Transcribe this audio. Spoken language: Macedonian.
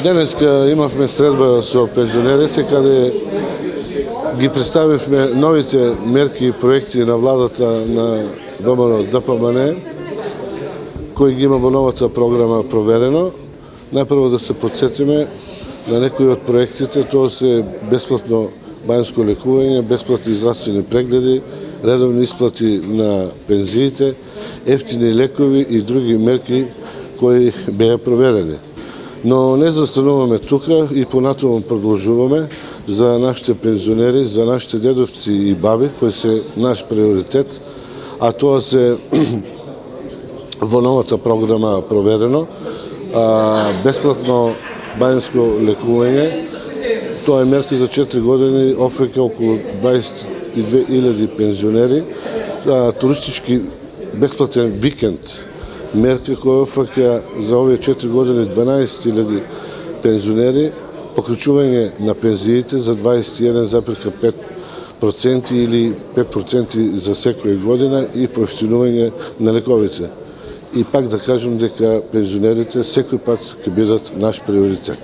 Денеска имавме средба со пензионерите, каде ги представивме новите мерки и проекти на владата на ВМРО ДПМН, кои ги има во новата програма проверено. Најпрво да се подсетиме на некои од проектите, тоа се бесплатно бањско лекување, бесплатни здравствени прегледи, редовни исплати на пензиите, ефтини лекови и други мерки кои беа проверени. Но не застануваме тука и понатаму продолжуваме за нашите пензионери, за нашите дедовци и баби, кои се наш приоритет, а тоа се во новата програма проверено, бесплатно бањско лекување. Тоа е мерка за 4 години, опфаќа околу 22.000 пензионери, туристички бесплатен викенд, мерка која опфаќа за овие 4 години 12.000 пензионери, покачување на пензиите за 21,5% или 5% за секоја година и поевтинување на лековите. И пак да кажем дека пензионерите секој пат ќе бидат наш приоритет.